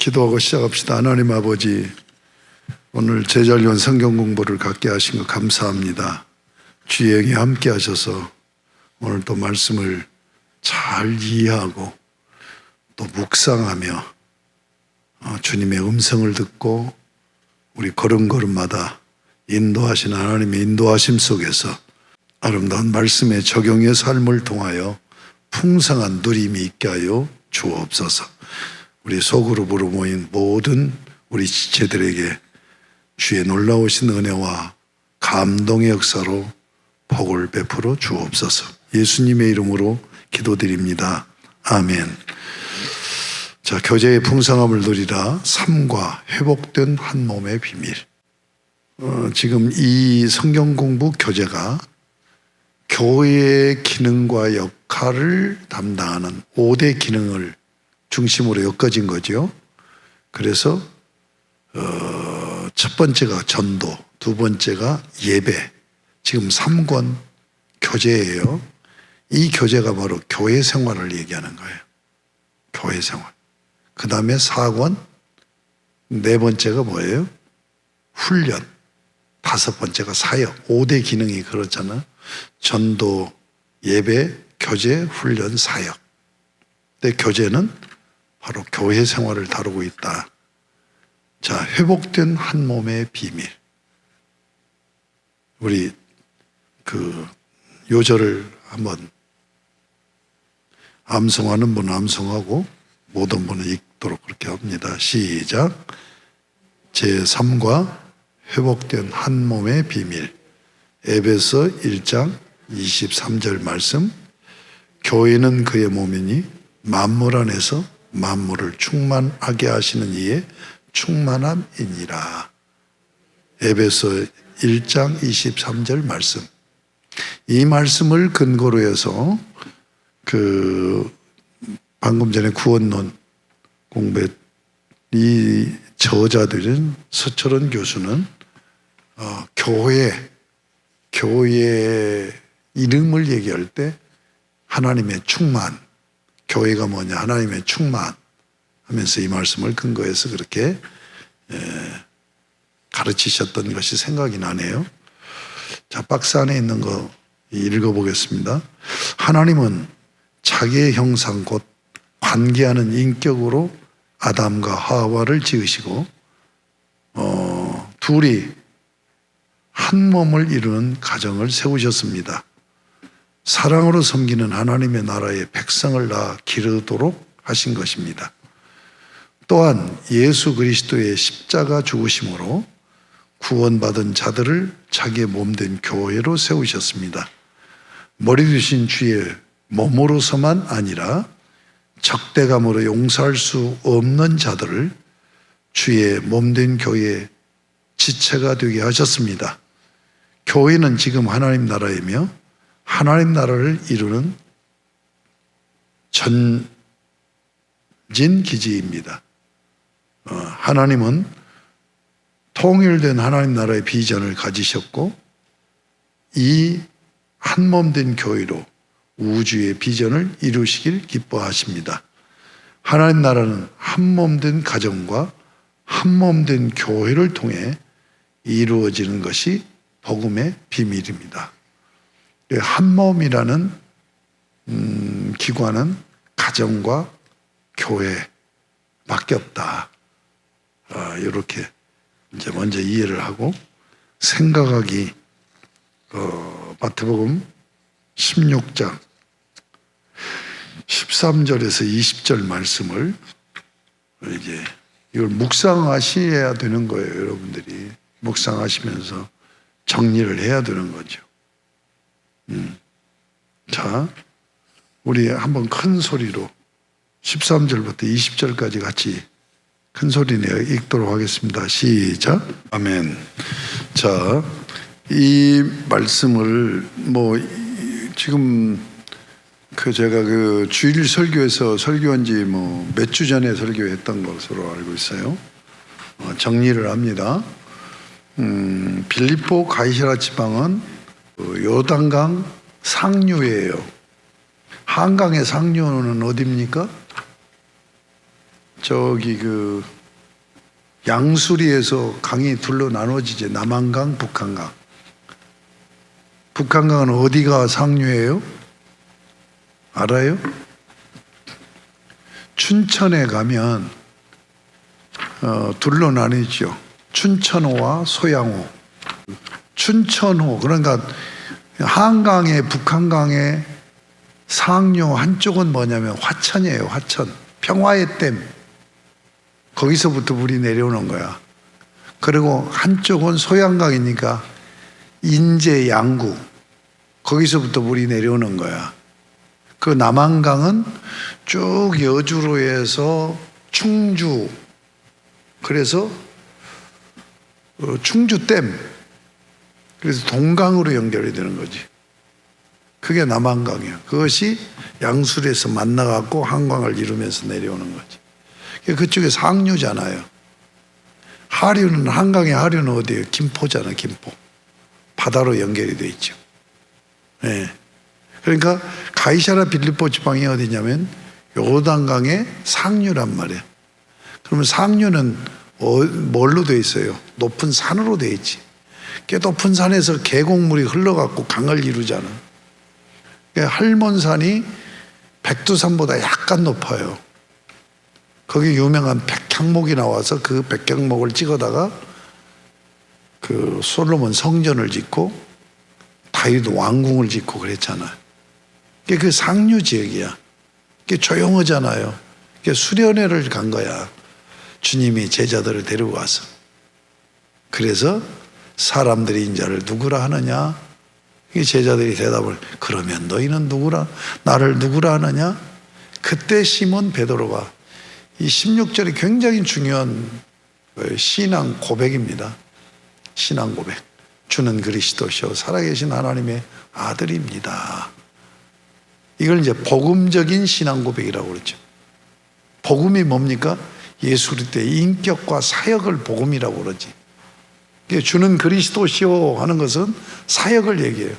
기도하고 시작합시다. 하나님 아버지, 오늘 제자련 성경 공부를 갖게 하신 것 감사합니다. 주의 영이 함께 하셔서 오늘 또 말씀을 잘 이해하고 또 묵상하며 주님의 음성을 듣고 우리 걸음걸음마다 인도하신 하나님의 인도하심 속에서 아름다운 말씀의 적용의 삶을 통하여 풍성한 누림이 있게 하여 주옵소서. 우리 소그룹으로 모인 모든 우리 지체들에게 주의 놀라우신 은혜와 감동의 역사로 복을 베풀어 주옵소서. 예수님의 이름으로 기도드립니다. 아멘. 자, 교제의 풍성함을 누리라. 삶과 회복된 한 몸의 비밀. 지금 이 성경 공부 교재가 교회의 기능과 역할을 담당하는 5대 기능을 중심으로 엮어진 거죠. 그래서 첫 번째가 전도, 두 번째가 예배, 지금 3권 교재예요. 이 교재가 바로 교회 생활을 얘기하는 거예요. 교회 생활. 그 다음에 4권, 네 번째가 뭐예요? 훈련. 다섯 번째가 사역. 5대 기능이 그렇잖아요. 전도, 예배, 교제, 훈련, 사역. 근데 교제는 바로 교회 생활을 다루고 있다. 자, 회복된 한 몸의 비밀. 우리 그 요절을 한번 암송하는 분은 암송하고 모든 분은 읽도록 그렇게 합니다. 시작. 제3과 회복된 한 몸의 비밀. 에베소 1장 23절 말씀. 교회는 그의 몸이니 만물 안에서 만물을 충만하게 하시는 이의 충만함이니라. 에베소 1장 23절 말씀. 이 말씀을 근거로 해서 방금 전에 구원론 공부했 이 저자들은 서철원 교수는 교회 이름을 얘기할 때 하나님의 충만, 교회가 뭐냐, 하나님의 충만 하면서 이 말씀을 근거해서 그렇게 가르치셨던 것이 생각이 나네요. 자, 박스 안에 있는 거 읽어보겠습니다. 하나님은 자기의 형상 곧 관계하는 인격으로 아담과 하와를 지으시고 둘이 한 몸을 이루는 가정을 세우셨습니다. 사랑으로 섬기는 하나님의 나라의 백성을 낳아 기르도록 하신 것입니다. 또한 예수 그리스도의 십자가 죽으심으로 구원받은 자들을 자기의 몸된 교회로 세우셨습니다. 머리 되신 주의 몸으로서만 아니라 적대감으로 용서할 수 없는 자들을 주의 몸된 교회의 지체가 되게 하셨습니다. 교회는 지금 하나님 나라이며 하나님 나라를 이루는 전진기지입니다. 하나님은 통일된 하나님 나라의 비전을 가지셨고 이 한 몸 된 교회로 우주의 비전을 이루시길 기뻐하십니다. 하나님 나라는 한 몸 된 가정과 한 몸 된 교회를 통해 이루어지는 것이 복음의 비밀입니다. 한 몸이라는 기관은 가정과 교회밖에 없다. 이렇게 이제 먼저 이해를 하고 생각하기 마태복음 16장 13절에서 20절 말씀을 이제 이걸 묵상하셔야 되는 거예요. 여러분들이 묵상하시면서 정리를 해야 되는 거죠. 자, 우리 한번 큰 소리로 13절부터 20절까지 같이 큰 소리 내어 읽도록 하겠습니다. 시작. 아멘. 자, 이 말씀을 지금 제가 주일 설교에서 설교한 지 몇 주 전에 설교했던 것으로 알고 있어요. 정리를 합니다. 빌립보 가이사랴 지방은 요단강 상류예요. 한강의 상류는 어디입니까? 저기 그 양수리에서 강이 둘로 나눠지지. 남한강, 북한강. 북한강은 어디가 상류예요? 알아요? 춘천에 가면 둘로 나뉘죠. 춘천호와 소양호. 춘천호, 그러니까 한강의 북한강의 상류 한쪽은 뭐냐면 화천이에요. 화천. 평화의 댐. 거기서부터 물이 내려오는 거야. 그리고 한쪽은 소양강이니까 인제, 양구. 거기서부터 물이 내려오는 거야. 그 남한강은 쭉 여주로 해서 충주, 그래서 충주댐, 그래서 동강으로 연결이 되는 거지. 그게 남한강이야. 그것이 양수리에서 만나갖고 한강을 이루면서 내려오는 거지. 그쪽에 상류잖아요. 하류는, 한강의 하류는 어디예요? 김포잖아. 김포. 바다로 연결이 돼 있죠. 네. 그러니까 가이사라 빌립보 지방이 어디냐면 요단강의 상류란 말이야. 그러면 상류는 뭘로 돼 있어요? 높은 산으로 돼 있지. 꽤 높은 산에서 계곡물이 흘러갖고 강을 이루잖아. 할몬산이 백두산보다 약간 높아요. 거기 유명한 백향목이 나와서 그 백향목을 찍어다가 그 솔로몬 성전을 짓고 다윗 왕궁을 짓고 그랬잖아요. 그 상류 지역이야. 그게 조용하잖아요. 그게 수련회를 간 거야. 주님이 제자들을 데리고 와서. 그래서 사람들이 인자를 누구라 하느냐? 제자들이 대답을, 그러면 너희는 누구라? 나를 누구라 하느냐? 그때 시몬 베드로가, 이 16절이 굉장히 중요한 신앙 고백입니다. 신앙 고백. 주는 그리스도시요 살아계신 하나님의 아들입니다. 이걸 이제 복음적인 신앙 고백이라고 그러죠. 복음이 뭡니까? 예수 그리스도의 인격과 사역을 복음이라고 그러지. 주는 그리스도시요 하는 것은 사역을 얘기해요.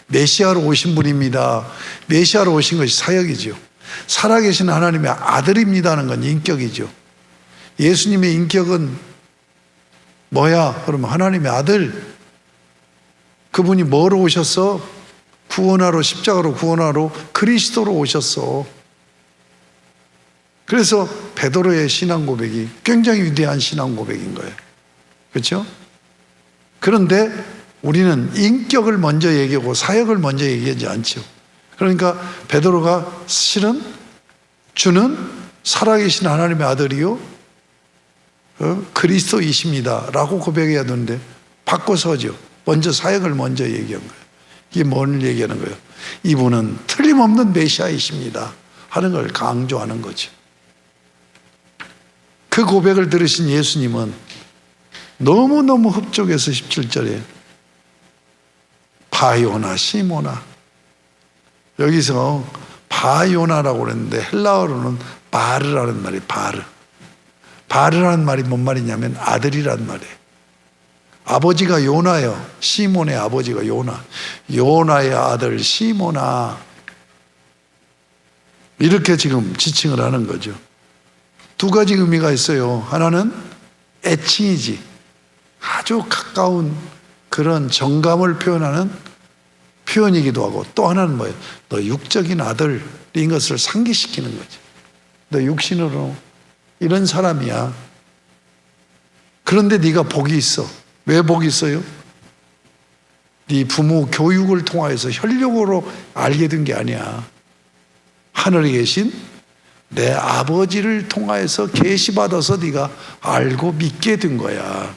메시아로 오신 분입니다. 메시아로 오신 것이 사역이죠. 살아계신 하나님의 아들입니다 하는 건 인격이죠. 예수님의 인격은 뭐야? 그러면 하나님의 아들. 그분이 뭐로 오셨어? 구원하러, 십자가로 구원하러 그리스도로 오셨어. 그래서 베드로의 신앙 고백이 굉장히 위대한 신앙 고백인 거예요. 그렇죠? 그런데 우리는 인격을 먼저 얘기하고 사역을 먼저 얘기하지 않죠. 그러니까 베드로가 실은 주는 살아계신 하나님의 아들이요 그리스도이십니다 라고 고백해야 되는데 바꿔서 하죠. 먼저 사역을 먼저 얘기한 거예요. 이게 뭘 얘기하는 거예요? 이분은 틀림없는 메시아이십니다 하는 걸 강조하는 거죠. 그 고백을 들으신 예수님은 너무너무 흡족해서 17절에 바요나 시모나, 여기서 바요나라고 그랬는데 헬라어로는 바르라는 말이 바르. 바르라는 말이 뭔 말이냐면 아들이란 말이에요. 아버지가 요나요. 시몬의 아버지가 요나. 요나의 아들 시몬아. 이렇게 지금 지칭을 하는 거죠. 두 가지 의미가 있어요. 하나는 애칭이지. 아주 가까운 그런 정감을 표현하는 표현이기도 하고, 또 하나는 뭐예요? 너 육적인 아들인 것을 상기시키는 거지. 너 육신으로 이런 사람이야. 그런데 네가 복이 있어. 왜 복이 있어요? 네 부모 교육을 통하여서 혈육으로 알게 된 게 아니야. 하늘에 계신 내 아버지를 통하여서 계시받아서 네가 알고 믿게 된 거야.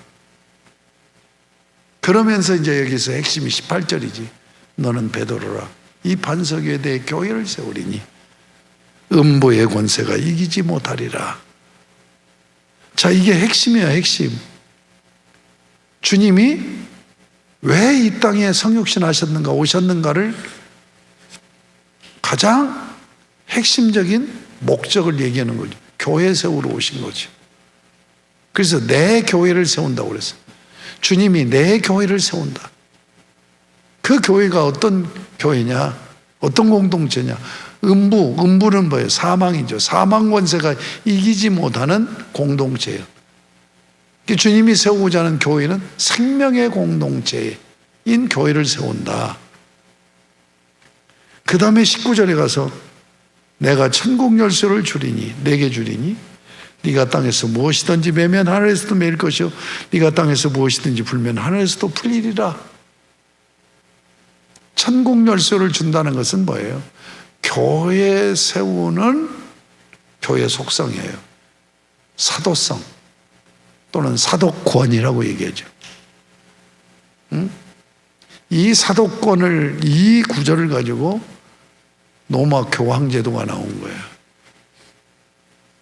그러면서 이제 여기서 핵심이 18절이지. 너는 베드로라. 이 반석 위에 내 교회를 세우리니 음보의 권세가 이기지 못하리라. 자, 이게 핵심이에요. 핵심. 주님이 왜 이 땅에 성육신 하셨는가, 오셨는가를 가장 핵심적인 목적을 얘기하는 거죠. 교회 세우러 오신 거죠. 그래서 내 교회를 세운다고 그랬어요. 주님이 내 교회를 세운다. 그 교회가 어떤 교회냐? 어떤 공동체냐? 음부는 뭐예요? 사망이죠. 사망 권세가 이기지 못하는 공동체예요. 주님이 세우고자 하는 교회는 생명의 공동체인 교회를 세운다. 그 다음에 19절에 가서 내가 천국 열쇠를 주리니 내게 주리니 네가 땅에서 무엇이든지 매면 하늘에서도 매일 것이요 네가 땅에서 무엇이든지 풀면 하늘에서도 풀리리라. 천국 열쇠를 준다는 것은 뭐예요? 교회 세우는 교회 속성이에요. 사도성 또는 사도권이라고 얘기하죠. 이 사도권을, 이 구절을 가지고 로마 교황 제도가 나온 거예요.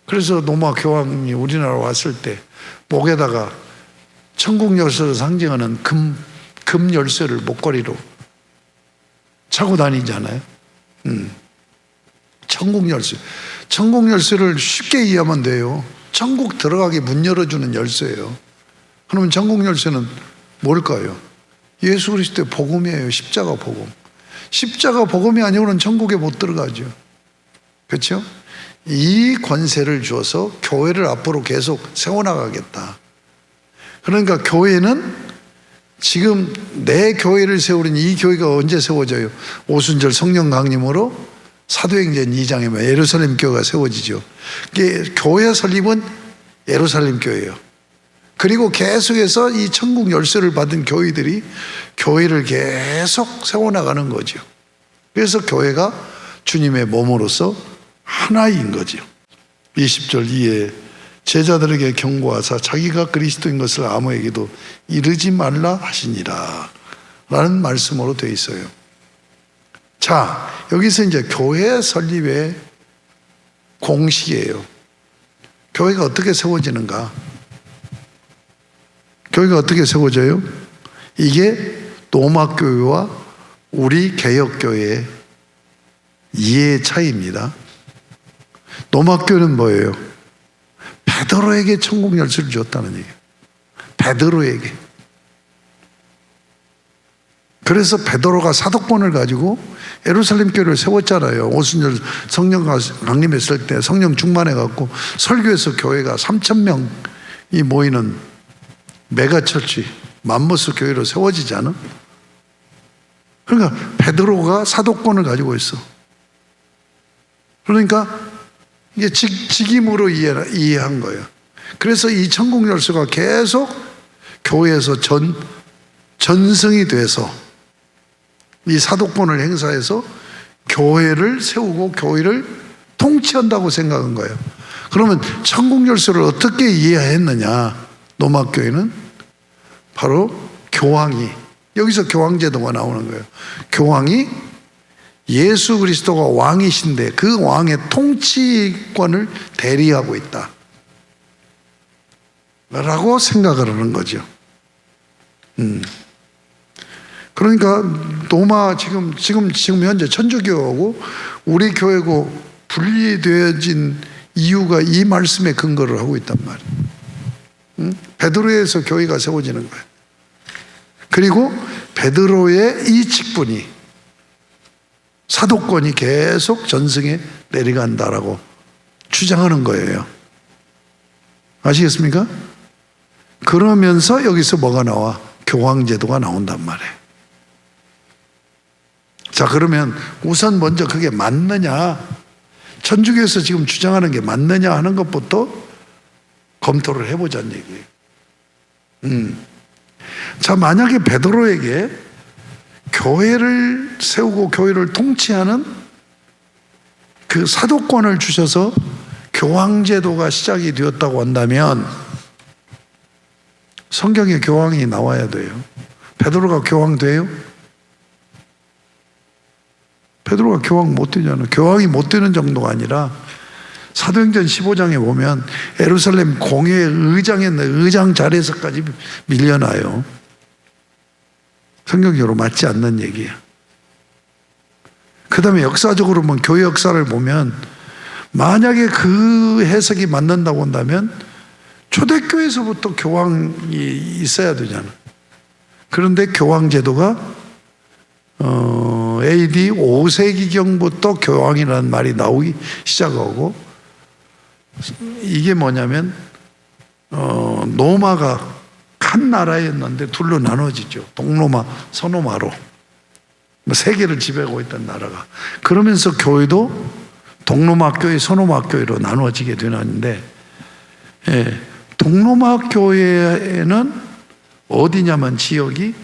그래서 로마 교황이 우리나라 왔을 때 목에다가 천국 열쇠를 상징하는 금 열쇠를 목걸이로 차고 다니잖아요. 천국 열쇠. 천국 열쇠를 쉽게 이해하면 돼요. 천국 들어가게 문 열어주는 열쇠예요. 그러면 천국 열쇠는 뭘까요? 예수 그리스도의 복음이에요. 십자가 복음. 십자가 복음이 아니고는 천국에 못 들어가죠. 그렇죠? 이 권세를 주어서 교회를 앞으로 계속 세워나가겠다. 그러니까 교회는 지금 내 교회를 세우는 이 교회가 언제 세워져요? 오순절 성령 강림으로 사도행전 2장에 예루살렘 교회가 세워지죠. 교회 설립은 예루살렘 교회예요. 그리고 계속해서 이 천국 열쇠를 받은 교회들이 교회를 계속 세워나가는 거죠. 그래서 교회가 주님의 몸으로서 하나인 거죠. 20절 이에 제자들에게 경고하사 자기가 그리스도인 것을 아무에게도 이르지 말라 하시니라 라는 말씀으로 되어 있어요. 자, 여기서 이제 교회 설립의 공식이에요. 교회가 어떻게 세워지는가? 교회가 어떻게 세워져요? 이게 로마교회와 우리 개혁교회의 이해의 차이입니다. 로마교회는 뭐예요? 베드로에게 천국 열쇠를 줬다는 얘기예요. 베드로에게. 그래서 베드로가 사도권을 가지고 예루살렘 교회를 세웠잖아요. 오순절 성령 강림했을 때 성령 충만해갖고 설교에서 교회가 3,000명이 모이는 메가처치 맘모스 교회로 세워지지 않아? 그러니까 베드로가 사도권을 가지고 있어. 그러니까 이게 직임으로 이해한 거예요. 그래서 이 천국 열쇠가 계속 교회에서 전승이 돼서 이 사도권을 행사해서 교회를 세우고 교회를 통치한다고 생각한 거예요. 그러면 천국 열쇠를 어떻게 이해했느냐? 로마교회는 바로 교황이, 여기서 교황제도가 나오는 거예요. 교황이 예수 그리스도가 왕이신데 그 왕의 통치권을 대리하고 있다 라고 생각을 하는 거죠. 그러니까 로마 지금 현재 천주교하고 우리 교회고 분리되어진 이유가 이 말씀에 근거를 하고 있단 말이에요. 베드로에서 교회가 세워지는 거예요. 그리고 베드로의 이 직분이 사도권이 계속 전승에 내려간다라고 주장하는 거예요. 아시겠습니까? 그러면서 여기서 뭐가 나와? 교황제도가 나온단 말이에요. 자, 그러면 우선 먼저 그게 맞느냐, 천주교에서 지금 주장하는 게 맞느냐 하는 것부터 검토를 해보자는 얘기예요. 자, 만약에 베드로에게 교회를 세우고 교회를 통치하는 그 사도권을 주셔서 교황제도가 시작이 되었다고 한다면 성경에 교황이 나와야 돼요. 베드로가 교황 돼요? 베드로가 교황 못 되잖아요. 교황이 못 되는 정도가 아니라 사도행전 15장에 보면 예루살렘 공회 의장에 의장 자리에서까지 밀려나요. 성경적으로 맞지 않는 얘기야. 그 다음에 역사적으로 보면 교회 역사를 보면 만약에 그 해석이 맞는다고 한다면 초대교회에서부터 교황이 있어야 되잖아. 그런데 교황제도가 AD 5세기경부터 교황이라는 말이 나오기 시작하고, 이게 뭐냐면 로마가 한 나라였는데 둘로 나눠지죠. 동로마, 서로마로 세계를 지배하고 있던 나라가. 그러면서 교회도 동로마 교회, 서로마 교회로 나눠지게 되는데, 동로마 교회에는 어디냐면 지역이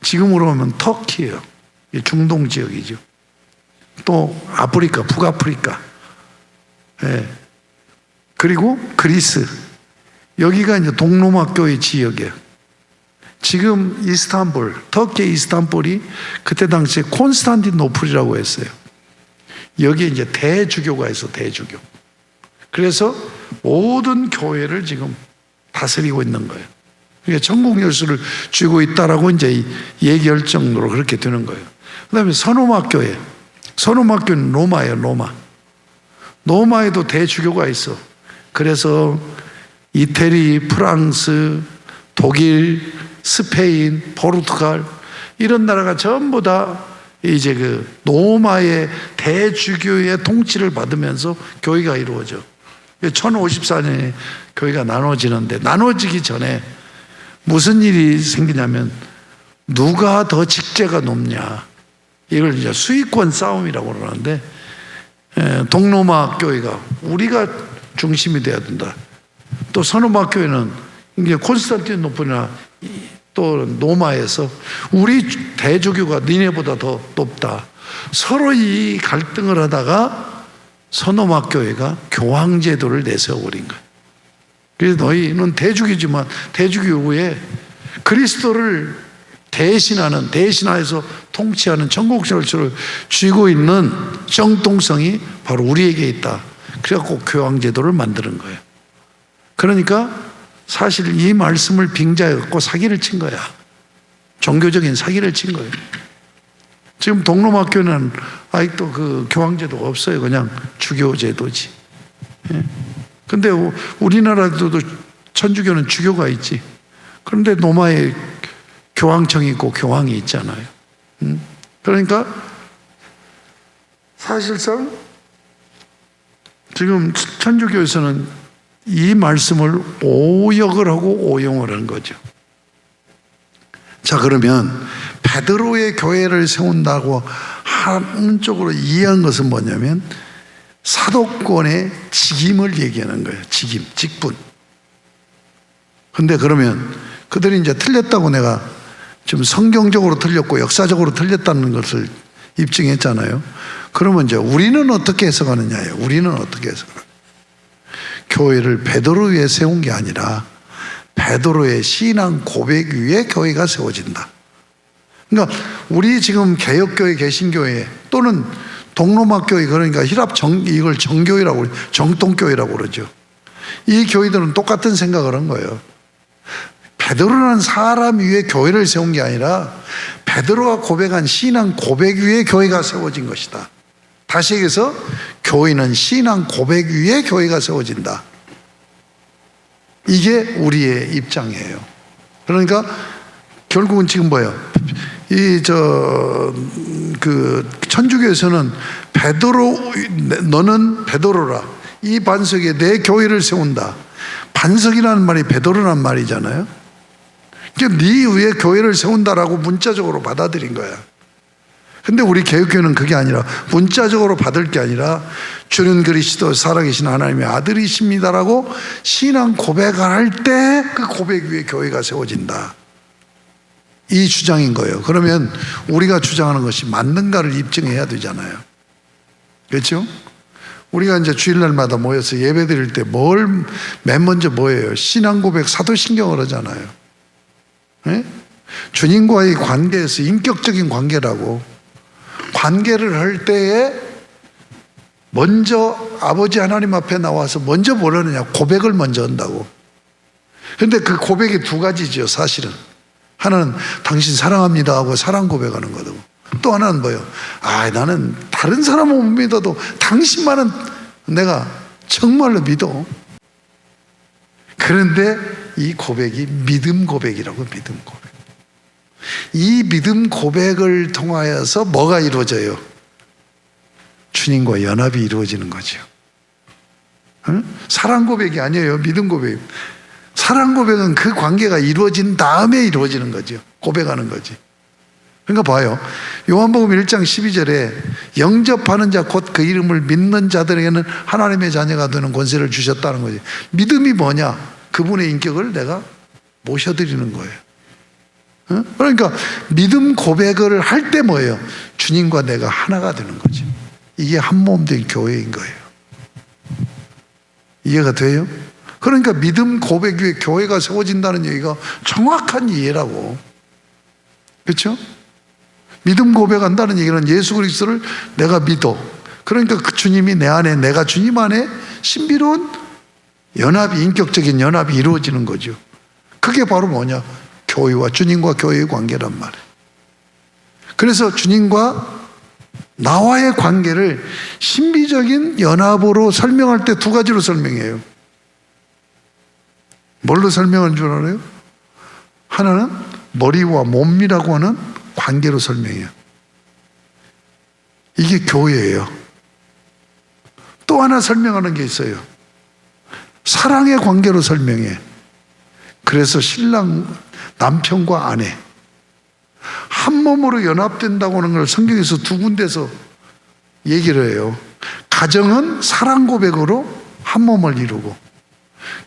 지금으로 하면 터키예요. 중동 지역이죠. 또 아프리카, 북아프리카, 그리고 그리스, 여기가 이제 동로마 교회 지역이에요. 지금 이스탄불, 터키 이스탄불이 그때 당시에 콘스탄티노플이라고 했어요. 여기에 이제 대주교가 있어, 대주교. 그래서 모든 교회를 지금 다스리고 있는 거예요. 그러니까 천국 열쇠를 쥐고 있다라고 이제 얘기할 정도로 그렇게 되는 거예요. 그 다음에 서노마 교회. 서노마 교회는 로마예요, 로마. 로마에도 대주교가 있어. 그래서 이태리, 프랑스, 독일, 스페인, 포르투갈, 이런 나라가 전부 다 이제 그 로마의 대주교의 통치를 받으면서 교회가 이루어져. 1054년에 교회가 나눠지는데, 나눠지기 전에 무슨 일이 생기냐면 누가 더 직제가 높냐, 이걸 이제 수익권 싸움이라고 그러는데, 동로마 교회가 우리가 중심이 돼야 된다. 또 서노마 교회는 이제 콘스탄티노플이나 또 로마에서 우리 대주교가 니네보다 더 높다. 서로 이 갈등을 하다가 서노마 교회가 교황제도를 내세워버린 거예요. 그래서 너희는 대주교지만 대주교에 그리스도를 대신하여서 통치하는 천국 열쇠를 쥐고 있는 정통성이 바로 우리에게 있다. 그래갖고 교황제도를 만드는 거예요. 그러니까 사실 이 말씀을 빙자해갖고 사기를 친 거야. 종교적인 사기를 친 거예요. 지금 동로마 교회는 아직도 그 교황제도가 없어요. 그냥 주교제도지. 근데 우리나라도 천주교는 주교가 있지. 그런데 로마에 교황청이 있고 교황이 있잖아요. 그러니까 사실상 지금 천주교에서는 이 말씀을 오역을 하고 오용을 한 거죠. 자, 그러면 베드로의 교회를 세운다고 하는 쪽으로 이해한 것은 뭐냐면 사도권의 직임을 얘기하는 거예요. 직임, 직분. 근데 그러면 그들이 이제 틀렸다고 내가 지금 성경적으로 틀렸고 역사적으로 틀렸다는 것을 입증했잖아요. 그러면 이제 우리는 어떻게 해석하느냐예요. 우리는 어떻게 해석하느냐. 교회를 베드로 위에 세운 게 아니라 베드로의 신앙 고백 위에 교회가 세워진다. 그러니까 우리 지금 개혁교회, 개신교회 또는 동로마 교회, 그러니까 이걸 정교회라고, 정통교회라고 그러죠. 이 교회들은 똑같은 생각을 한 거예요. 베드로라는 사람 위에 교회를 세운 게 아니라 베드로가 고백한 신앙 고백 위에 교회가 세워진 것이다. 다시 얘기해서 교회는 신앙 고백 위에 교회가 세워진다. 이게 우리의 입장이에요. 그러니까 결국은 지금 뭐예요? 천주교에서는 베드로, 너는 베드로라. 이 반석에 내 교회를 세운다. 반석이라는 말이 베드로라는 말이잖아요. 그러니까 네 위에 교회를 세운다라고 문자적으로 받아들인 거야. 근데 우리 개혁교회는 그게 아니라 문자적으로 받을 게 아니라 주는 그리스도 살아계신 하나님의 아들이십니다라고 신앙 고백을 할 때 그 고백 위에 교회가 세워진다. 이 주장인 거예요. 그러면 우리가 주장하는 것이 맞는가를 입증해야 되잖아요. 그렇죠? 우리가 이제 주일날마다 모여서 예배 드릴 때 맨 먼저 뭐예요? 신앙 고백, 사도신경을 하잖아요. 네? 주님과의 관계에서 인격적인 관계라고. 관계를 할 때에 먼저 아버지 하나님 앞에 나와서 먼저 뭘 하느냐? 고백을 먼저 한다고. 그런데 그 고백이 두 가지죠, 사실은. 하나는 당신 사랑합니다 하고 사랑 고백하는 거고, 또 하나는 뭐예요? 나는 다른 사람은 못 믿어도 당신만은 내가 정말로 믿어. 그런데 이 고백이 믿음 고백이라고. 믿음 고백. 이 믿음 고백을 통하여서 뭐가 이루어져요? 주님과 연합이 이루어지는 거죠. 응? 사랑 고백이 아니에요. 믿음 고백. 사랑 고백은 그 관계가 이루어진 다음에 이루어지는 거죠. 고백하는 거지. 그러니까 봐요. 요한복음 1장 12절에 영접하는 자 곧 그 이름을 믿는 자들에게는 하나님의 자녀가 되는 권세를 주셨다는 거지. 믿음이 뭐냐? 그분의 인격을 내가 모셔드리는 거예요. 그러니까 믿음 고백을 할 때 뭐예요? 주님과 내가 하나가 되는 거지. 이게 한 몸 된 교회인 거예요. 이해가 돼요? 그러니까 믿음 고백 위에 교회가 세워진다는 얘기가 정확한 이해라고. 그렇죠? 믿음 고백한다는 얘기는 예수 그리스도를 내가 믿어. 그러니까 그 주님이 내 안에, 내가 주님 안에 신비로운 연합이, 인격적인 연합이 이루어지는 거죠. 그게 바로 뭐냐? 교회와 주님과 교회의 관계란 말이에요. 그래서 주님과 나와의 관계를 신비적인 연합으로 설명할 때 두 가지로 설명해요. 뭘로 설명하는 줄 알아요? 하나는 머리와 몸이라고 하는 관계로 설명해요. 이게 교회예요. 또 하나 설명하는 게 있어요. 사랑의 관계로 설명해. 그래서 신랑, 남편과 아내 한 몸으로 연합된다고 하는 걸 성경에서 두 군데서 얘기를 해요. 가정은 사랑 고백으로 한 몸을 이루고,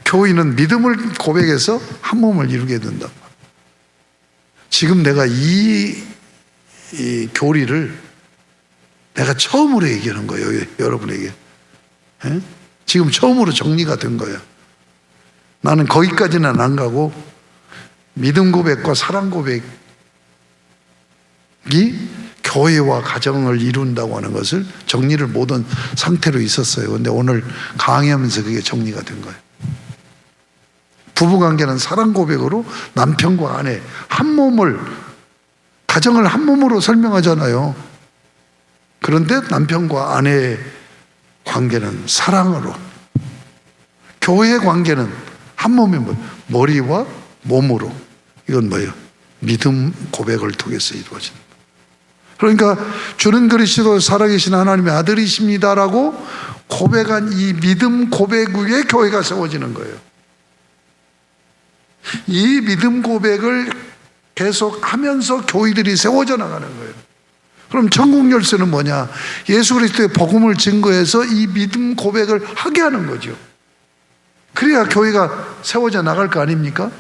교회는 믿음을 고백해서 한 몸을 이루게 된단 말이에요. 지금 내가 이 교리를 내가 처음으로 얘기하는 거예요. 여러분에게. 에? 지금 처음으로 정리가 된 거예요. 나는 거기까지는 안 가고 믿음 고백과 사랑 고백이 교회와 가정을 이룬다고 하는 것을 정리를 못한 상태로 있었어요. 그런데 오늘 강의하면서 그게 정리가 된 거예요. 부부관계는 사랑 고백으로 남편과 아내 한 몸을, 가정을 한 몸으로 설명하잖아요. 그런데 남편과 아내의 관계는 사랑으로, 교회의 관계는 한 몸의 머리와 몸으로, 이건 뭐예요? 믿음 고백을 통해서 이루어진다. 그러니까 주는 그리스도 살아계신 하나님의 아들이십니다라고 고백한 이 믿음 고백 위에 교회가 세워지는 거예요. 이 믿음 고백을 계속 하면서 교회들이 세워져 나가는 거예요. 그럼 천국 열쇠는 뭐냐? 예수 그리스도의 복음을 증거해서 이 믿음 고백을 하게 하는 거죠. 그래야 교회가 세워져 나갈 거 아닙니까?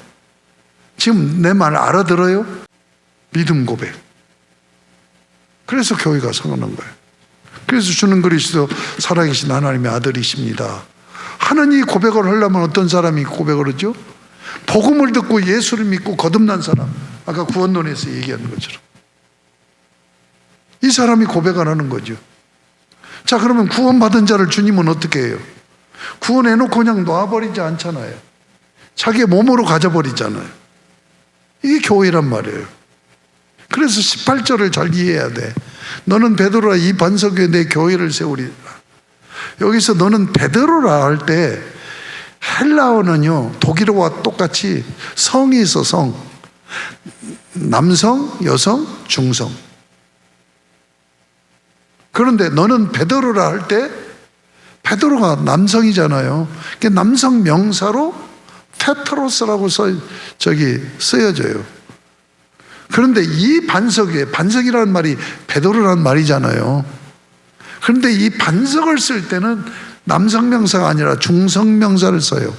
지금 내 말 알아들어요? 믿음 고백. 그래서 교회가 서는 거예요. 그래서 주는 그리스도 살아계신 하나님의 아들이십니다 하는 이 고백을 하려면 어떤 사람이 고백을 하죠? 복음을 듣고 예수를 믿고 거듭난 사람, 아까 구원론에서 얘기하는 것처럼 이 사람이 고백을 하는 거죠. 자, 그러면 구원받은 자를 주님은 어떻게 해요? 구원해놓고 그냥 놔버리지 않잖아요. 자기의 몸으로 가져버리잖아요. 이게 교회란 말이에요. 그래서 18절을 잘 이해해야 돼. 너는 베드로라, 이 반석 위에 내 교회를 세우리라. 여기서 너는 베드로라 할 때 헬라어는요, 독일어와 똑같이 성이 있어. 성, 남성, 여성, 중성. 그런데 너는 베드로라 할 때 베드로가 남성이잖아요. 남성 명사로 페트로스라고 쓰여져요. 그런데 이 반석 위에, 반석이라는 말이 베드로라는 말이잖아요. 그런데 이 반석을 쓸 때는 남성 명사가 아니라 중성 명사를 써요.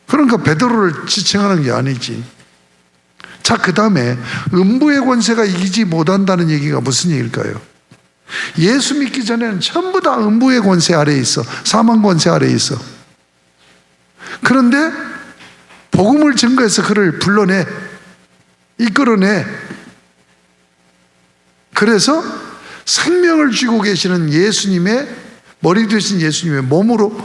그러니까 베드로를 지칭하는 게 아니지. 자, 그 다음에 음부의 권세가 이기지 못한다는 얘기가 무슨 얘기일까요? 예수 믿기 전에는 전부 다 음부의 권세 아래에 있어. 사망 권세 아래에 있어. 그런데 복음을 증거해서 그를 불러내, 이끌어내. 그래서 생명을 쥐고 계시는 예수님의, 머리 되신 예수님의 몸으로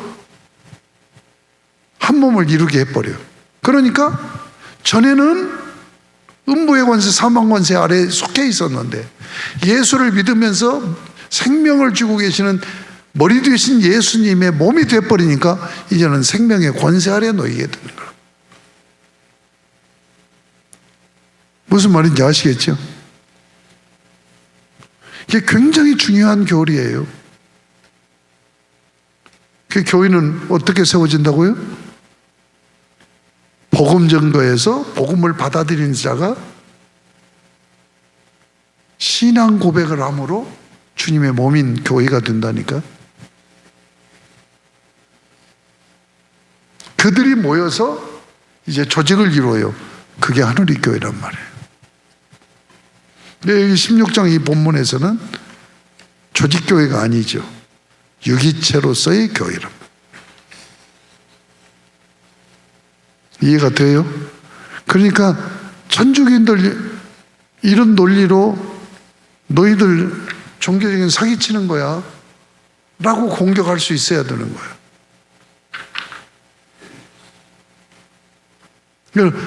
한 몸을 이루게 해버려요. 그러니까 전에는 음부의 권세, 사망 권세 아래에 속해 있었는데 예수를 믿으면서 생명을 쥐고 계시는 머리 되신 예수님의 몸이 돼버리니까 이제는 생명의 권세 아래에 놓이게 되는 거예요. 무슨 말인지 아시겠죠? 이게 굉장히 중요한 교리예요. 그 교회는 어떻게 세워진다고요? 복음 전거에서 복음을 받아들이는 자가 신앙 고백을 함으로 주님의 몸인 교회가 된다니까. 그들이 모여서 이제 조직을 이루어요. 그게 하늘의 교회란 말이에요. 근데 여기 16장 이 본문에서는 조직교회가 아니죠. 유기체로서의 교회란 말이에요. 이해가 돼요? 그러니까 천주교인들 이런 논리로 너희들 종교적인 사기치는 거야 라고 공격할 수 있어야 되는 거예요.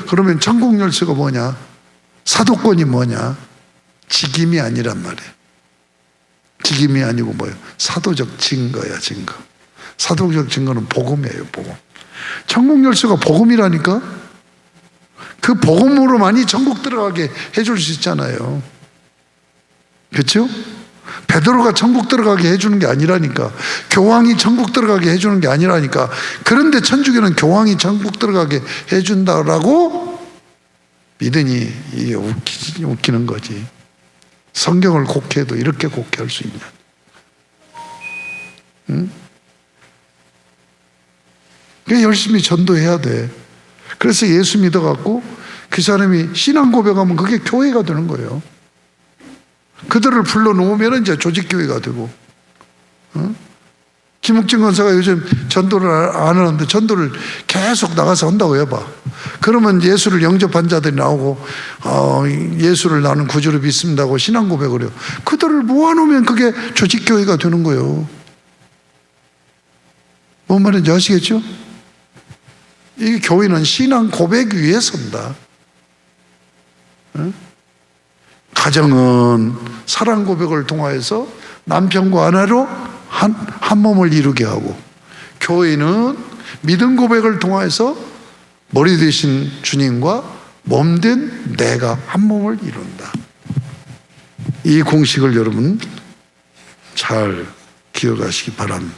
그러면 천국 열쇠가 뭐냐? 사도권이 뭐냐? 직임이 아니란 말이에요. 직임이 아니고 뭐예요? 사도적 증거야, 증거. 사도적 증거는 복음이에요, 복음. 천국 열쇠가 복음이라니까? 그 복음으로만이 천국 들어가게 해줄 수 있잖아요. 그렇죠? 베드로가 천국 들어가게 해주는 게 아니라니까. 교황이 천국 들어가게 해주는 게 아니라니까. 그런데 천주교는 교황이 천국 들어가게 해준다라고 믿으니 이게 웃기는 거지. 성경을 곡해도 이렇게 곡해할 수 있냐. 응? 열심히 전도해야 돼. 그래서 예수 믿어갖고 그 사람이 신앙 고백하면 그게 교회가 되는 거예요. 그들을 불러놓으면 이제 조직교회가 되고. 김욱진 권사가 요즘 전도를 안 하는데 전도를 계속 나가서 한다고 해봐. 그러면 예수를 영접한 자들이 나오고 예수를 나는 구주로 믿습니다고 신앙 고백을 해요. 그들을 모아놓으면 그게 조직교회가 되는 거예요. 뭔 말인지 아시겠죠? 이 교회는 신앙 고백 위에 선다. 가정은 사랑 고백을 통하여서 남편과 아내로 한 몸을 이루게 하고, 교회는 믿음 고백을 통하여서 머리 되신 주님과 몸된 내가 한 몸을 이룬다. 이 공식을 여러분 잘 기억하시기 바랍니다.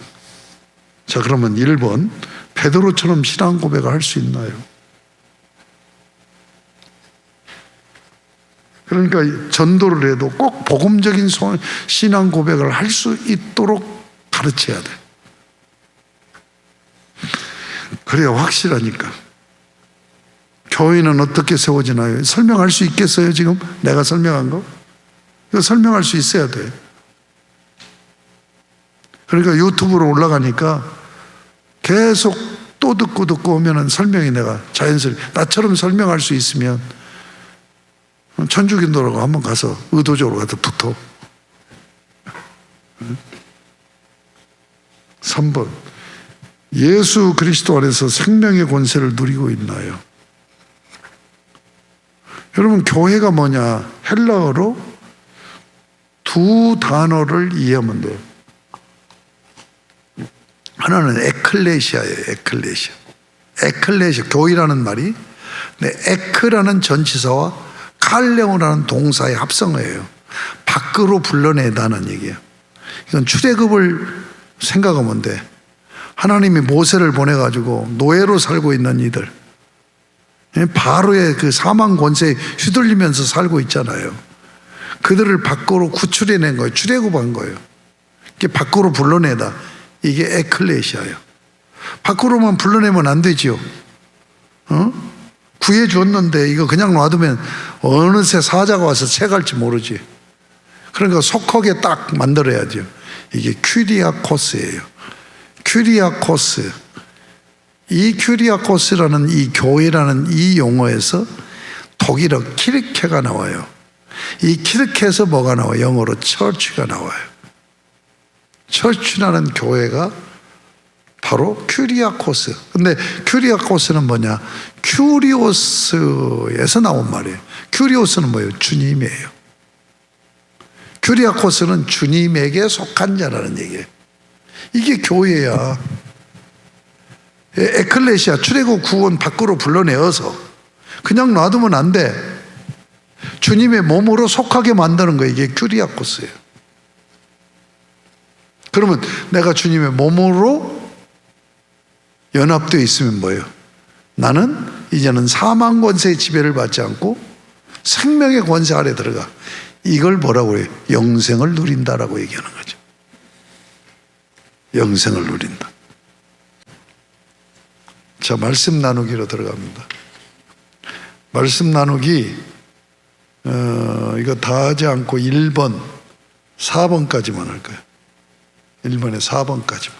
자, 그러면 1번, 베드로처럼 신앙 고백을 할 수 있나요? 그러니까 전도를 해도 꼭 복음적인 신앙 고백을 할 수 있도록 가르쳐야 돼. 그래야 확실하니까. 교회는 어떻게 세워지나요? 설명할 수 있겠어요, 지금? 내가 설명한 거? 이거 설명할 수 있어야 돼. 그러니까 유튜브로 올라가니까 계속 또 듣고 오면은 설명이 내가 자연스럽게, 나처럼 설명할 수 있으면 천주교인들하고 한번 가서 의도적으로 가서 붙어. 3번, 예수 그리스도 안에서 생명의 권세를 누리고 있나요? 여러분, 교회가 뭐냐? 헬라어로 두 단어를 이해하면 돼요. 하나는 에클레시아예요. 에클레시아, 교회라는 말이 에크라는 전치사와 칼레오라는 동사의 합성어예요. 밖으로 불러내다는 얘기예요. 이건 출애굽을 생각하면 돼. 하나님이 모세를 보내가지고 노예로 살고 있는 이들, 바로의 그 사망 권세에 휘둘리면서 살고 있잖아요. 그들을 밖으로 구출해낸 거예요. 출애굽한 거예요. 이게 밖으로 불러내다. 이게 에클레시아예요. 밖으로만 불러내면 안 되지요. 구해줬는데 이거 그냥 놔두면 어느새 사자가 와서 채갈지 모르지. 그러니까 속하게 딱 만들어야죠. 이게 큐리아코스예요. 큐리아코스. 이 큐리아코스라는 이 교회라는 이 용어에서 독일어 키르케가 나와요. 이 키르케에서 뭐가 나와요? 영어로 처치가 나와요. 처치라는 교회가 바로 큐리아코스. 근데 큐리아코스는 뭐냐? 큐리오스에서 나온 말이에요. 큐리오스는 뭐예요? 주님이에요. 큐리아코스는 주님에게 속한 자라는 얘기예요. 이게 교회야. 에클레시아, 출애굽 구원 밖으로 불러내어서 그냥 놔두면 안 돼. 주님의 몸으로 속하게 만드는 거예요. 이게 큐리아코스예요. 그러면 내가 주님의 몸으로 연합되어 있으면 뭐예요? 나는 이제는 사망 권세의 지배를 받지 않고 생명의 권세 아래 들어가. 이걸 뭐라고 해요? 영생을 누린다라고 얘기하는 거죠. 영생을 누린다. 자, 말씀 나누기로 들어갑니다. 말씀 나누기 이거 다 하지 않고 1번, 4번까지만 할 거예요. 1번에 4번까지만.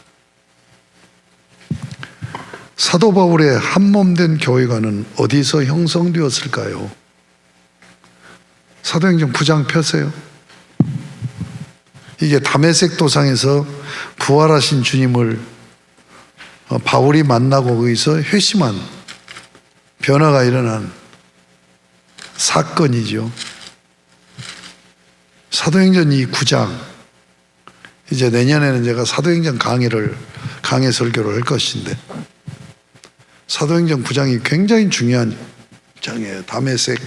사도 바울의 한몸된 교회관은 어디서 형성되었을까요? 사도행전 9장 펴세요. 이게 다메섹 도상에서 부활하신 주님을 바울이 만나고 거기서 회심한 변화가 일어난 사건이죠. 사도행전 이 9장, 이제 내년에는 제가 사도행전 강해 설교를 할 것인데, 사도행전 9장이 굉장히 중요한 장이에요. 다메섹의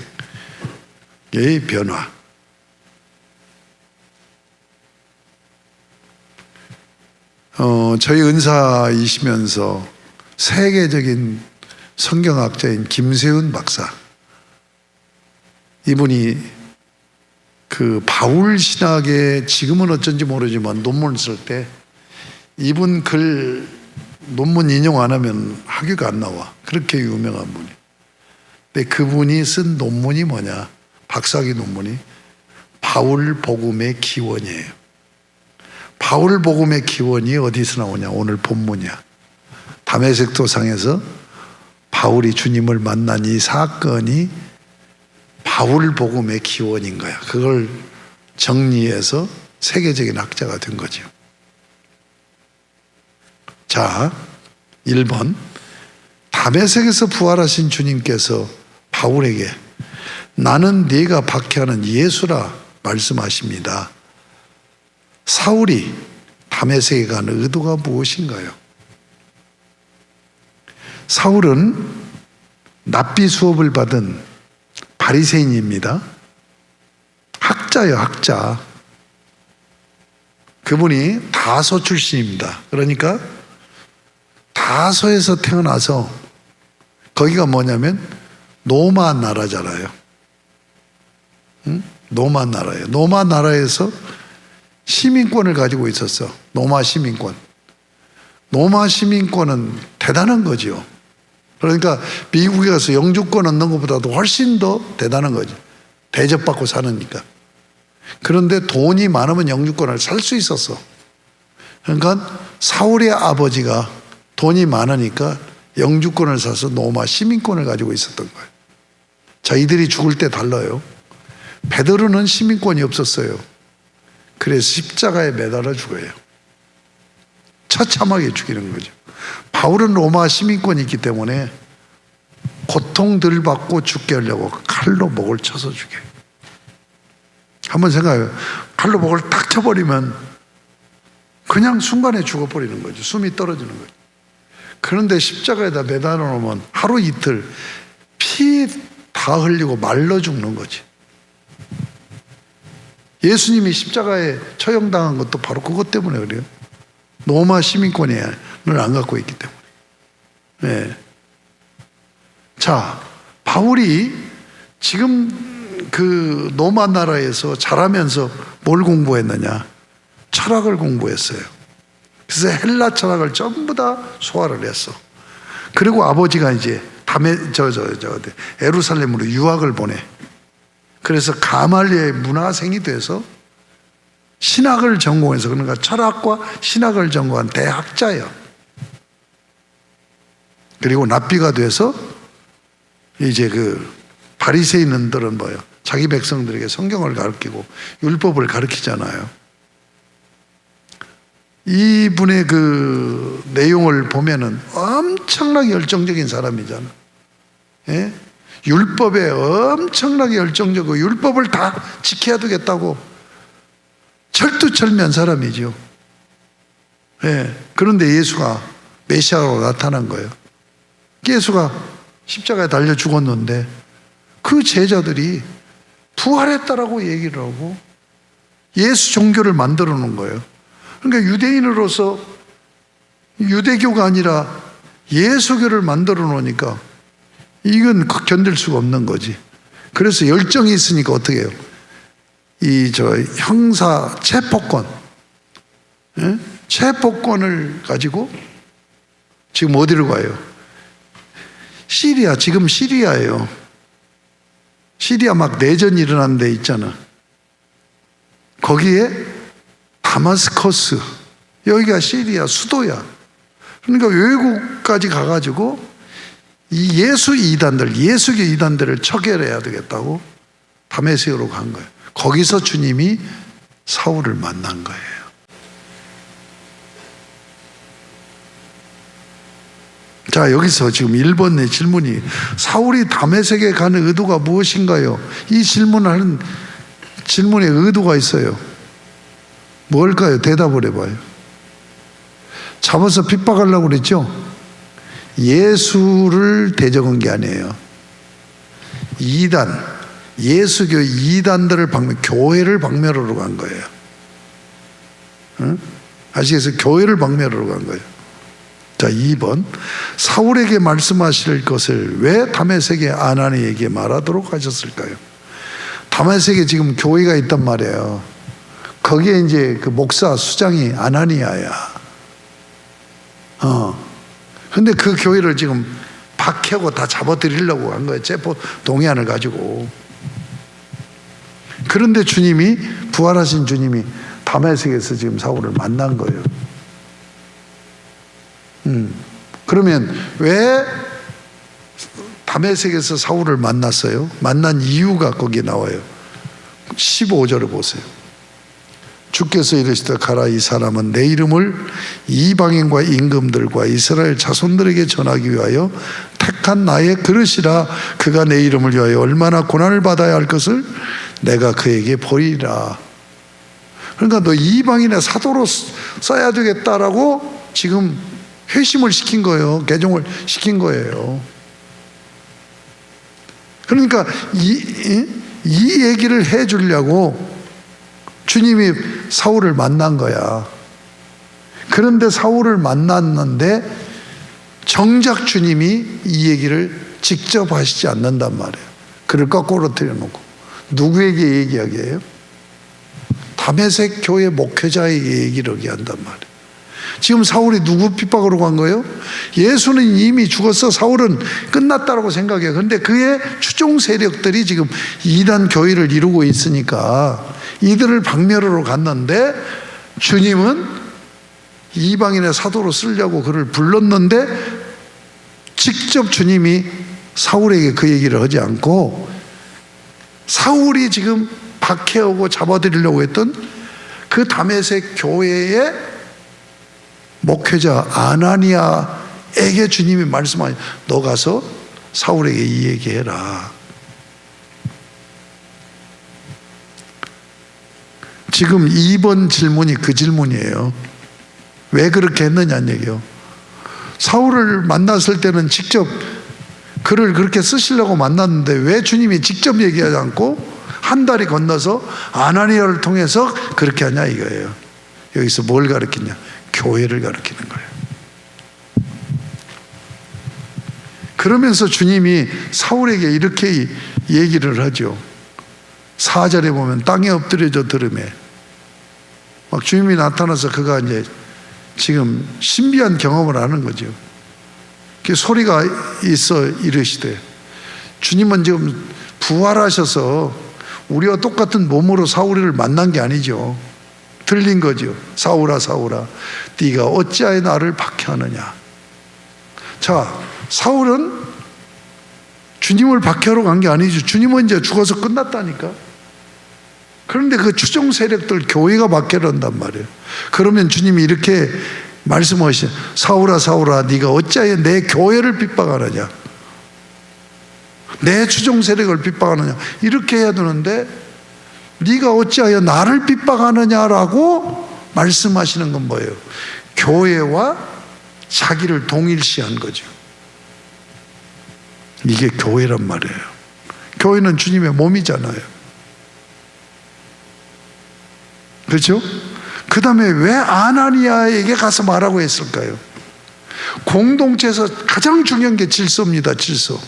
변화. 저희 은사이시면서 세계적인 성경학자인 김세훈 박사, 이분이 그 바울 신학에 지금은 어쩐지 모르지만 논문을 쓸 때 이분 글 논문 인용 안 하면 학위가 안 나와. 그렇게 유명한 분이. 근데 그분이 쓴 논문이 뭐냐? 박사학위 논문이 바울 복음의 기원이에요. 바울 복음의 기원이 어디서 나오냐? 오늘 본문이야. 다메섹 도상에서 바울이 주님을 만난 이 사건이 바울 복음의 기원인 거야. 그걸 정리해서 세계적인 학자가 된 거죠. 자, 1번. 다메섹에서 부활하신 주님께서 바울에게 나는 네가 박해하는 예수라 말씀하십니다. 사울이 다메섹에 간 의도가 무엇인가요? 사울은 랍비 수업을 받은 바리새인입니다. 학자예요, 학자. 그분이 다소 출신입니다. 그러니까 다소에서 태어나서, 거기가 뭐냐면 노마 나라잖아요. 응? 노마 나라예요. 노마 나라에서 시민권을 가지고 있었어. 노마 시민권. 노마 시민권은 대단한 거죠. 그러니까 미국에 가서 영주권 얻는 것보다도 훨씬 더 대단한 거죠. 대접받고 사느니까. 그런데 돈이 많으면 영주권을 살 수 있었어. 그러니까 사울의 아버지가 돈이 많으니까 영주권을 사서 노마 시민권을 가지고 있었던 거예요. 자, 이들이 죽을 때 달라요. 베드로는 시민권이 없었어요. 그래서 십자가에 매달아 죽어요. 처참하게 죽이는 거죠. 바울은 로마 시민권이 있기 때문에 고통 덜 받고 죽게 하려고 칼로 목을 쳐서 죽여요. 한번 생각해요. 칼로 목을 딱 쳐버리면 그냥 순간에 죽어버리는 거죠. 숨이 떨어지는 거죠. 그런데 십자가에다 매달아 놓으면 하루 이틀 피 다 흘리고 말라 죽는 거지. 예수님이 십자가에 처형당한 것도 바로 그것 때문에 그래요. 로마 시민권을 안 갖고 있기 때문에. 네. 자, 바울이 지금 그 로마 나라에서 자라면서 뭘 공부했느냐? 철학을 공부했어요. 그래서 헬라 철학을 전부 다 소화를 했어. 그리고 아버지가 이제 예루살렘으로 유학을 보내. 그래서 가말리엘 문화생이 돼서 신학을 전공해서, 그러니까 철학과 신학을 전공한 대학자예요. 그리고 랍비가 돼서 이제 그 바리새인들은 뭐예요? 자기 백성들에게 성경을 가르치고 율법을 가르치잖아요. 이분의 그 내용을 보면은 엄청나게 열정적인 사람이잖아. 예? 율법에 엄청나게 열정적이고 율법을 다 지켜야 되겠다고 철두철미한 사람이죠. 예. 그런데 예수가 메시아로 나타난 거예요. 예수가 십자가에 달려 죽었는데 그 제자들이 부활했다라고 얘기를 하고 예수 종교를 만들어 놓은 거예요. 그러니까 유대인으로서 유대교가 아니라 예수교를 만들어 놓으니까 이건 견딜 수가 없는 거지. 그래서 열정이 있으니까 어떻게 해요? 형사 체포권, 예? 체포권을 가지고 지금 어디로 가요? 시리아, 지금 시리아예요. 시리아 막 내전이 일어난 데 있잖아. 거기에 다마스커스, 여기가 시리아 수도야. 그러니까 외국까지 가가지고 이 예수 이단들, 예수교 이단들을 처결해야 되겠다고 다메섹으로 간 거예요. 거기서 주님이 사울을 만난 거예요. 자, 여기서 지금 1번의 질문이 사울이 다메섹에 가는 의도가 무엇인가요? 이 질문하는 질문에 의도가 있어요. 뭘까요? 대답을 해봐요. 잡아서 핍박하려고 그랬죠? 예수를 대적한 게 아니에요. 이단, 예수교 이단들을 교회를 박멸하러 간 거예요. 응? 아시겠어요? 교회를 박멸하러 간 거예요. 자, 2번. 사울에게 말씀하실 것을 왜 다메섹의 아나니에게 말하도록 하셨을까요? 다메섹에 지금 교회가 있단 말이에요. 거기에 이제 그 목사 수장이 아나니아야. 근데 그 교회를 지금 박해하고 다 잡아들이려고 한 거예요. 체포 동의안을 가지고. 그런데 주님이, 부활하신 주님이 다메섹에서 지금 사울을 만난 거예요. 그러면 왜 다메섹에서 사울을 만났어요? 만난 이유가 거기에 나와요. 15절을 보세요. 주께서 이르시되 가라, 이 사람은 내 이름을 이방인과 임금들과 이스라엘 자손들에게 전하기 위하여 택한 나의 그릇이라. 그가 내 이름을 위하여 얼마나 고난을 받아야 할 것을 내가 그에게 보이리라. 그러니까 너 이방인의 사도로 써야 되겠다라고 지금 회심을 시킨 거예요. 개종을 시킨 거예요. 그러니까 이 얘기를 해 주려고 주님이 사울을 만난 거야. 그런데 사울을 만났는데 정작 주님이 이 얘기를 직접 하시지 않는단 말이에요. 그를 거꾸로 틀어놓고 누구에게 얘기하게 해요? 다메섹 교회 목회자에게 얘기를 하게 한단 말이에요. 지금 사울이 누구 핍박으로 간 거예요? 예수는 이미 죽었어. 사울은 끝났다라고 생각해요. 그런데 그의 추종 세력들이 지금 이단 교회를 이루고 있으니까 이들을 박멸하러 갔는데 주님은 이방인의 사도로 쓰려고 그를 불렀는데 직접 주님이 사울에게 그 얘기를 하지 않고 사울이 지금 박해하고 잡아들이려고 했던 그 다메섹 교회의 목회자 아나니아에게 주님이 말씀하니 너 가서 사울에게 이 얘기해라. 지금 2번 질문이 그 질문이에요. 왜 그렇게 했느냐는 얘기요. 사울을 만났을 때는 직접 그를 그렇게 쓰시려고 만났는데 왜 주님이 직접 얘기하지 않고 한 달이 건너서 아나니아를 통해서 그렇게 하냐 이거예요. 여기서 뭘 가르치냐? 교회를 가르치는 거예요. 그러면서 주님이 사울에게 이렇게 얘기를 하죠. 4절에 보면 땅에 엎드려져 들으매 막 주님이 나타나서 그가 이제 지금 신비한 경험을 하는 거죠. 그 소리가 있어 이르시되 주님은 지금 부활하셔서 우리와 똑같은 몸으로 사울을 만난 게 아니죠. 들린 거죠. 사울아 사울아 네가 어찌하여 나를 박해하느냐. 자, 사울은 주님을 박해하러 간 게 아니죠. 주님은 이제 죽어서 끝났다니까. 그런데 그 추종 세력들 교회가 박해를 한단 말이에요. 그러면 주님이 이렇게 말씀하시죠. 사울아 사울아 네가 어찌하여 내 교회를 핍박하느냐, 내 추종 세력을 핍박하느냐, 이렇게 해야 되는데 네가 어찌하여 나를 핍박하느냐라고 말씀하시는 건 뭐예요? 교회와 자기를 동일시한 거죠. 이게 교회란 말이에요. 교회는 주님의 몸이잖아요. 그렇죠? 그 다음에 왜 아나니아에게 가서 말하고 했을까요? 공동체에서 가장 중요한 게 질서입니다. 질서.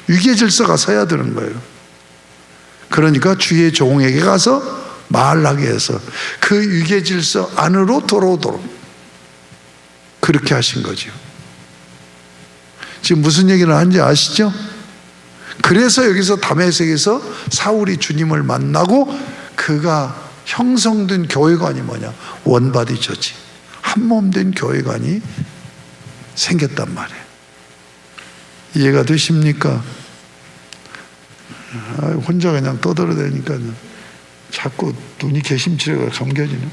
위계 질서가 서야 되는 거예요. 그러니까 주의 종에게 가서 말하게 해서 그 위계 질서 안으로 들어오도록 그렇게 하신 거죠. 지금 무슨 얘기를 하는지 아시죠? 그래서 여기서 다메섹에서 사울이 주님을 만나고 그가 형성된 교회관이 뭐냐? 원바디 처치, 한몸 된 교회관이 생겼단 말이에요. 이해가 되십니까? 혼자 그냥 떠들어대니까 자꾸 눈이 개심치레가 감겨지네.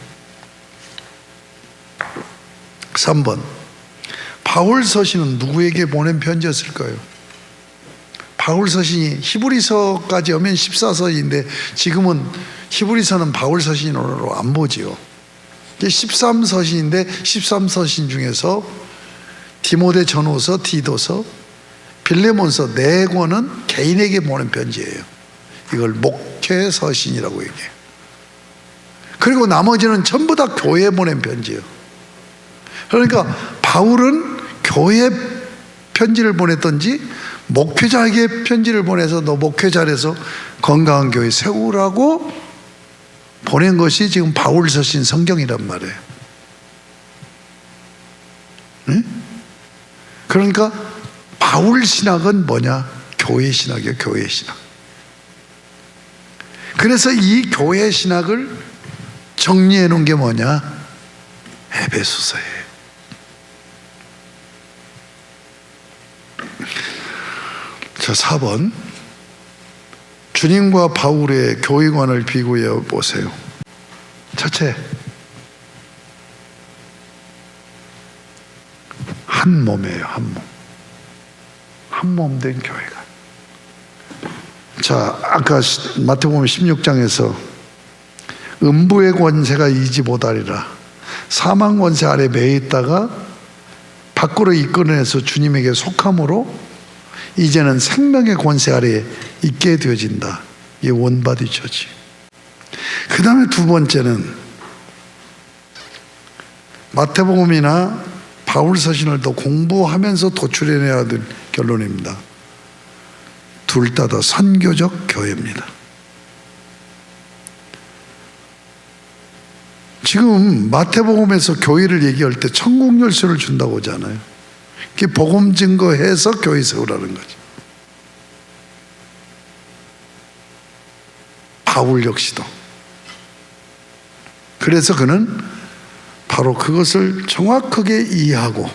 3번, 바울 서신은 누구에게 보낸 편지였을까요? 바울 서신이 히브리서까지 오면 14서인데 지금은 히브리서는 바울 서신으로 안 보지요. 13서신인데 13서신 중에서 디모데 전후서, 디도서, 빌레몬서 4권은 개인에게 보낸 편지예요. 이걸 목회 서신이라고 얘기해요. 그리고 나머지는 전부 다 교회에 보낸 편지예요. 그러니까 바울은 교회 편지를 보냈던지 목회자에게 편지를 보내서 너 목회 잘해서 건강한 교회 세우라고 보낸 것이 지금 바울 서신 성경이란 말이에요. 응? 그러니까 바울 신학은 뭐냐? 교회 신학이에요. 교회 신학. 그래서 이 교회 신학을 정리해 놓은 게 뭐냐? 에베소서예요. 자, 4번, 주님과 바울의 교회관을 비교해 보세요. 첫째, 한 몸이에요. 한 몸. 한 몸 된 교회가. 자, 아까 마태복음 16장에서 음부의 권세가 이지 못하리라. 사망 권세 아래 매여 있다가 밖으로 이끌어내서 주님에게 속함으로 이제는 생명의 권세 아래에 있게 되어진다. 이게 원바디 처치. 그 다음에 두 번째는 마태복음이나 바울 서신을 더 공부하면서 도출해내야 될 결론입니다. 둘 다 선교적 교회입니다. 지금 마태복음에서 교회를 얘기할 때 천국 열쇠를 준다고 하잖아요. 그게 복음 증거해서 교회 세우라는 거죠. 바울 역시도. 그래서 그는 바로 그것을 정확하게 이해하고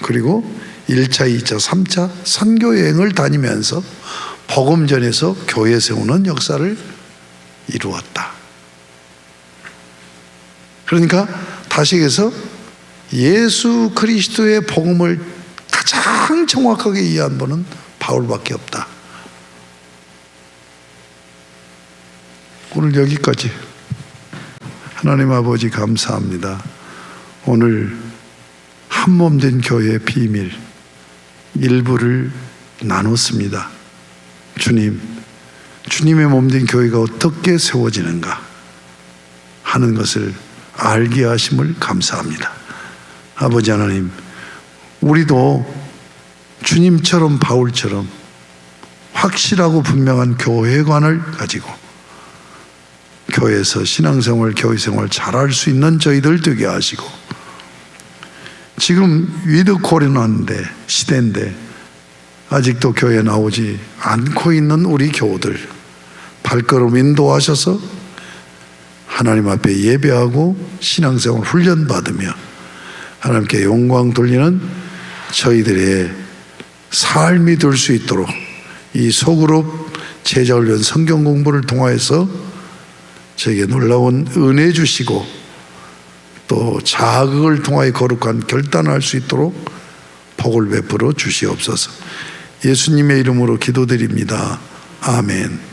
그리고 1차, 2차, 3차 선교 여행을 다니면서 복음 전에서 교회 세우는 역사를 이루었다. 그러니까 다시 해서 예수 그리스도의 복음을 가장 정확하게 이해한 분은 바울밖에 없다. 오늘 여기까지. 하나님 아버지 감사합니다. 오늘 한몸 된 교회의 비밀 일부를 나눴습니다. 주님, 주님의 몸 된 교회가 어떻게 세워지는가 하는 것을 알게 하심을 감사합니다. 아버지 하나님, 우리도 주님처럼 바울처럼 확실하고 분명한 교회관을 가지고 교회에서 신앙생활, 교회생활 잘할 수 있는 저희들 되게 하시고, 지금 위드 코로나인데 시대인데 아직도 교회에 나오지 않고 있는 우리 교우들 발걸음 인도하셔서 하나님 앞에 예배하고 신앙생활 훈련받으며 하나님께 영광 돌리는 저희들의 삶이 될 수 있도록 이 소그룹 제자훈련 성경 공부를 통하여서 저에게 놀라운 은혜 주시고 또 자극을 통하여 거룩한 결단할 수 있도록 복을 베풀어 주시옵소서. 예수님의 이름으로 기도드립니다. 아멘.